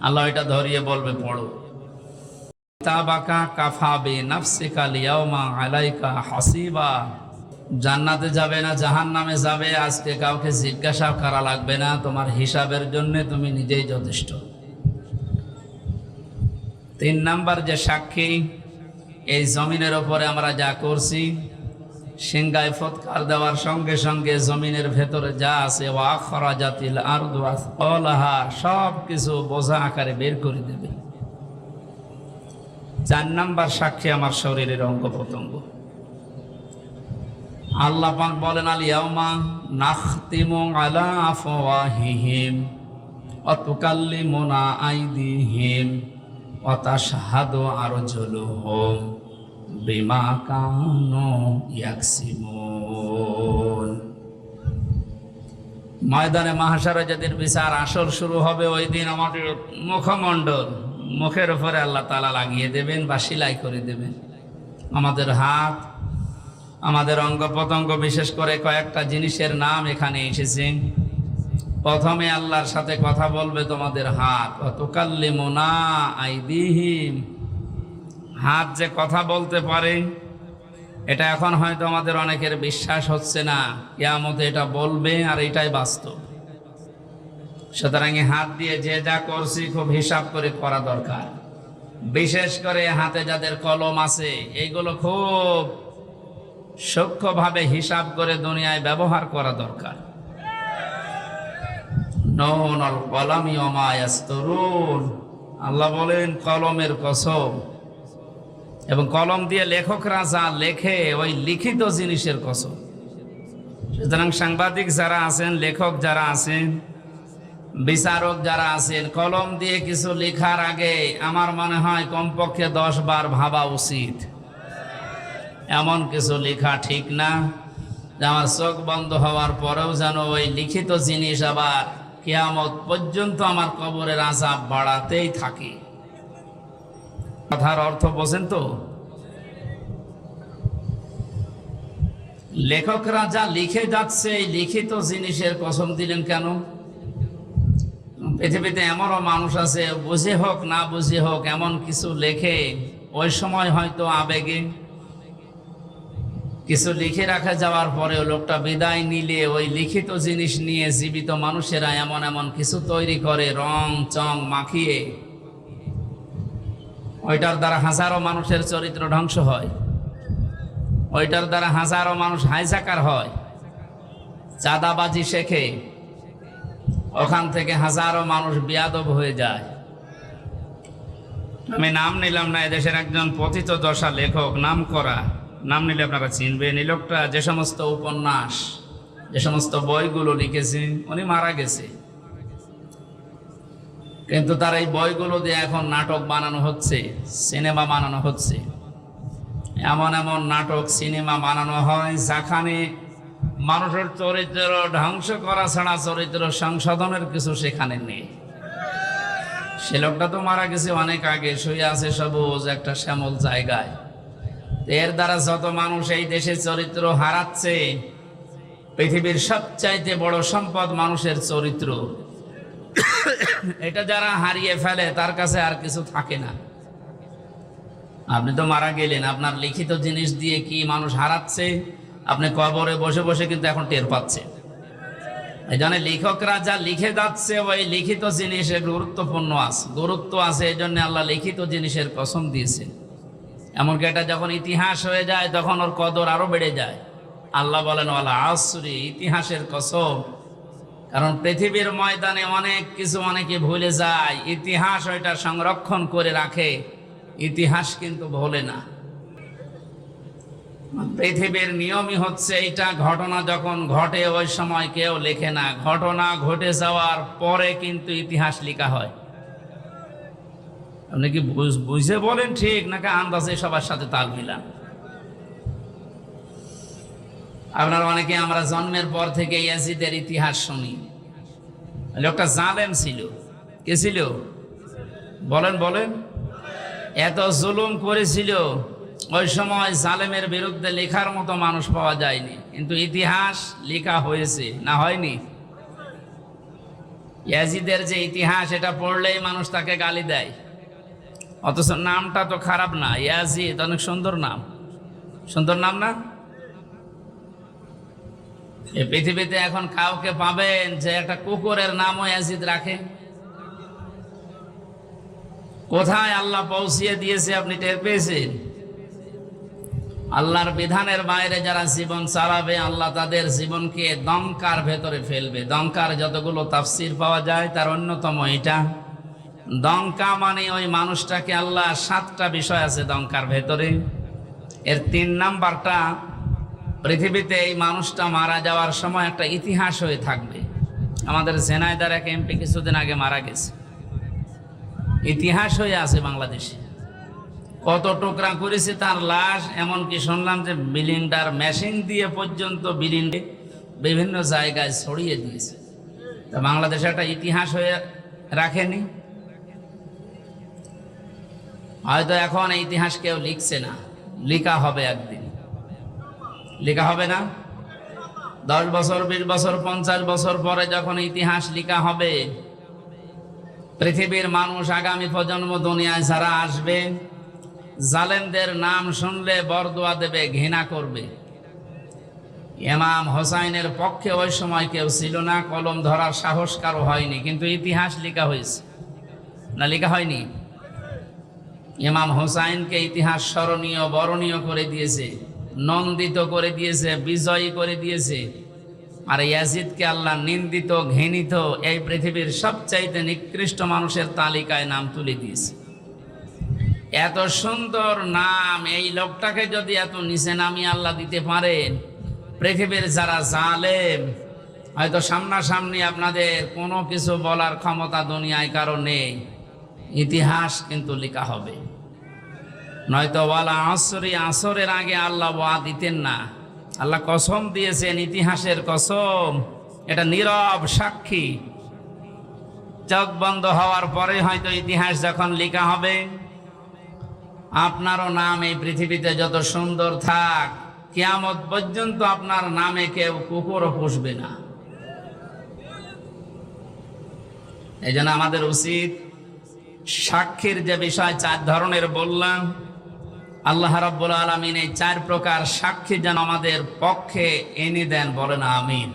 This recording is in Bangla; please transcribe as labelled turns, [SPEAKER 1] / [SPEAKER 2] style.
[SPEAKER 1] আল্লাহ এটা ধরিয়ে বলবে পড়ো। তাবাকা কাফা বিনাফসিকা লিয়াউমা আলাইকা হাসিবা। জান্নাতে যাবে না জাহান্নামে যাবে, আজকে কাউকে জিজ্ঞাসা করা লাগবে না, তোমার হিসাবের জন্য তুমি নিজেই যথেষ্ট। 3 নাম্বার যে সাক্ষী, এই জমিনের ওপরে আমরা যা করছি, সিংগায় ফৎকার দেওয়ার সঙ্গে সঙ্গে জমিনের ভেতরে যা আছে ওয়া খরাজাতিল আরদু আসকালাহা, সব কিছু বোঝা আকারে বের করে দেবে। 4 নাম্বার সাক্ষী আমার শরীরের অঙ্গ প্রত্যঙ্গ। আল্লাহ পাক বলেন আল ইয়াউমা নাখতিমু আলা আফওয়াহিহিম ওয়া তুকাল্লিমুনা আইদিহিম ওয়া তাশহাদু আরজুলুহুম বিমা কানু ইয়াকসিবুন। ময়দানে মাহশারে যেদিন বিচার আসর শুরু হবে, ওই দিন আমাদের মুখমণ্ডল, মুখের উপরে আল্লাহ তাআলা লাগিয়ে দেবেন বা সেলাই করে দেবেন। আমাদের হাত, আমাদের অঙ্গ প্রত্যঙ্গ, বিশেষ করে কয়েকটা জিনিসের নাম এখানে এসেছে। প্রথমে আল্লাহর সাথে কথা বলবে তোমাদের হাত, ওয়া তুকাল্লিমুনা আইদিহিম। হাত যে কথা বলতে পারে, এটা এখন হয়তো আমাদের অনেকের বিশ্বাস হচ্ছে না। কিয়ামতে এটা বলবে, আর এটাই বাস্তব। সুতরাং হাত দিয়ে যে যা করছি খুব হিসাব করে করা দরকার। বিশেষ করে হাতে যাদের কলম আছে, এইগুলো খুব সূক্ষ্মভাবে হিসাব করে দুনিয়ায় ব্যবহার করা দরকার। নুনুল কলামি ওয়া মা ইয়াসতুরুন। আল্লাহ বলেন কলমের কসম, এবং কলম দিয়ে লেখকরা যা লেখে ওই লিখিত জিনিসের কসম। সুতরাং সাংবাদিক যারা আছেন, লেখক যারা আছেন, বিচারক যারা আছেন, কলম দিয়ে কিছু লেখার আগে আমার মনে হয় কমপক্ষে 10 বার ভাবা উচিত। এমন কিছু লেখা ঠিক না যে আমার চোখ বন্ধ হওয়ার পরেও যেন ওই লিখিত জিনিস আবার কিয়ামত পর্যন্ত আমার কবরের আযাব বাড়াতেই থাকে। কথার অর্থ বোঝেন তো? লেখকরা যা লিখে যাচ্ছে, এই লিখিত জিনিসের কসম দিলেন কেন? পৃথিবীতে এমনও মানুষ আছে, বুঝে হোক না বুঝে হোক এমন কিছু লেখে, ওই সময় হয়তো আবেগে কিছু লিখে রাখা যাওয়ার পরেও লোকটা বিদায় নিলে ওই লিখিত জিনিস নিয়ে জীবিত মানুষেরা এমন এমন কিছু তৈরি করে রং চং মাখিয়ে, ওইটার দ্বারা হাজারো মানুষের চরিত্র ধ্বংস হয়, ওইটার দ্বারা হাজারো মানুষ হাইজাকার হয়, চাঁদাবাজি শেখে, ওখান থেকে হাজারো মানুষ বেয়াদব হয়ে যায়। আমি নাম নিলাম না, এদেশের একজন পতিত দশা লেখক, নাম করা, নাম নিলে আপনারা চিনবেন। এই লোকটা যে সমস্ত উপন্যাস, যে সমস্ত বইগুলো লিখেছে, উনি মারা গেছে, কিন্তু তার এই বইগুলো দিয়ে এখন নাটক বানানো হচ্ছে, সিনেমা বানানো হচ্ছে। এমন এমন নাটক সিনেমা বানানো হয় যেখানে মানুষের চরিত্র ধ্বংস করা ছাড়া চরিত্র সংশোধনের কিছু সেখানে নেই। সে লোকটা তো মারা গেছে অনেক আগে, শুয়ে আছে সবুজ একটা শ্যামল জায়গায়। এর দ্বারা যত মানুষ এই দেশের চরিত্র হারাচ্ছে, পৃথিবীর সবচাইতে বড় সম্পদ মানুষের চরিত্র। এটা যারা হারিয়ে ফেলে তার কাছে আর কিছু থাকে না। আপনি তো মারা গেলেন, আপনার লিখিত জিনিস দিয়ে কি মানুষ হারাচ্ছে আপনি কবরে বসে বসে কিন্তু এখন টের পাচ্ছে। এই জন্য লেখকরা যা লিখে যাচ্ছে, ওই লিখিত জিনিসের গুরুত্ব আছে। এই জন্য আল্লাহ লিখিত জিনিসের কসম দিয়েছে। এমনকি এটা যখন ইতিহাস হয়ে যায় তখন ওর কদর আরো বেড়ে যায়। আল্লাহ বলেন ওয়াল আসরি, ইতিহাসের কসম। কারণ পৃথিবীর ময়দানে অনেক কিছু অনেকে ভুলে যায়, ইতিহাস ওইটা সংরক্ষণ করে রাখে, ইতিহাস কিন্তু ভোলে না। পৃথিবীর নিয়মই হচ্ছে এইটা, ঘটনা যখন ঘটে ওই সময় কেউ লেখে না, ঘটনা ঘটে যাওয়ার পরে কিন্তু ইতিহাস লেখা হয়। আপনি কি বুঝে বলেন ঠিক নাকি আন্দাজে সবার সাথে তাল মিলান? আপনার অনেকে আমরা জন্মের পর থেকে ইয়াজিদের ইতিহাস শুনি। লোকটা জালেম ছিল। কে ছিল? বলেন বলেন। এত জুলুম করেছিল, ওই সময় জালেমের বিরুদ্ধে লেখার মতো মানুষ পাওয়া যায়নি, কিন্তু ইতিহাস লেখা হয়েছে, না হয়নি? ইয়াজিদের যে ইতিহাস, এটা পড়লেই মানুষ তাকে গালি দেয়, অথচ নামটা তো খারাপ না। ইয়াজিদ অনেক সুন্দর নাম, সুন্দর নাম না? এই পৃথিবীতে এখন কাউকে পাবেন যে একটা কুকুরের নামও ইয়াজিদ রাখে? কোথায় আল্লাহ পৌঁছিয়ে দিয়েছে আপনি টের পেয়েছেন? আল্লাহর বিধানের বাইরে যারা জীবন চালাবে, আল্লাহ তাদের জীবনকে দঙ্কার ভেতরে ফেলবে। দঙ্কার যতগুলো তাফসির পাওয়া যায় তার অন্যতম এটা। দঙ্কা মানে ওই মানুষটাকে আল্লাহ 7টা বিষয় আছে দঙ্কার ভেতরে, এর 3 নাম্বারটা পৃথিবীতে এই মানুষটা মারা যাওয়ার সময় একটা ইতিহাস হয়ে থাকবে। আমাদের ঝিনাইদহের এক এমপি কিছুদিন আগে মারা গেছে, ইতিহাস হয়ে আছে বাংলাদেশে। কত টুকরা করেছে তার লাশ, এমনকি শুনলাম যে বিলিন্ডার মেশিন দিয়ে পর্যন্ত বিলিন্ডে বিভিন্ন জায়গায় ছড়িয়ে দিয়েছে। তা বাংলাদেশে একটা ইতিহাস হয়ে রাখেনি। হয়তো এখন এই ইতিহাস কেউ লিখছে না, লেখা হবে একদিন। লেখা হবে না? 10 বছর, 20 বছর, 50 বছর পরে যখন ইতিহাস লেখা হবে, পৃথিবীর মানুষ, আগামী প্রজন্ম দুনিয়ায় যারা আসবে, জালেমদের নাম শুনলে বরদোয়া দেবে, ঘৃণা করবে। ইমাম হোসাইনের পক্ষে ওই সময় কেউ ছিল না, কলম ধরার সাহস কারো হয়নি, কিন্তু ইতিহাস লেখা হয়েছে না? লেখা হয়নি? ইমাম হোসাইনকে ইতিহাস স্মরণীয়, বরণীয় করে দিয়েছে, নন্দিত করে দিয়েছে, বিজয়ী করে দিয়েছে। আর ইয়াজিদকে আল্লাহ নিন্দিত, ঘৃণিত, এই পৃথিবীর সবচাইতে নিকৃষ্ট মানুষের তালিকায় নাম তুলে দিয়েছে। এত সুন্দর নাম, এই লোকটাকে যদি এত নিচে নামিয়ে আল্লাহ দিতে পারেন, পৃথিবীর যারা জালেম, হয়তো সামনাসামনি আপনাদের কোনো কিছু বলার ক্ষমতা দুনিয়ায় কারো নেই, ইতিহাস কিন্তু লেখা হবে। নয়তো ওয়ালা আসরি, আসরের আগে আল্লাহ ওয়া দিতেন না। আল্লাহ কসম দিয়েছেন, ইতিহাসের কসম, এটা নীরব সাক্ষী। চোখ বন্ধ হওয়ার পরে হয়তো ইতিহাস যখন লেখা হবে, আপনারও নাম এই পৃথিবীতে যত সুন্দর থাক, কিয়ামত পর্যন্ত আপনার নামে কেউ কুকুরও পুষবে না। এই জন্য আমাদের উচিত, সাক্ষীর যে বিষয় 4 ধরনের বললাম, আল্লাহ রাব্বুল আলামিন এই 4 প্রকার সাক্ষী যেন আমাদের পক্ষে এনে দেন। বলেন আমিন।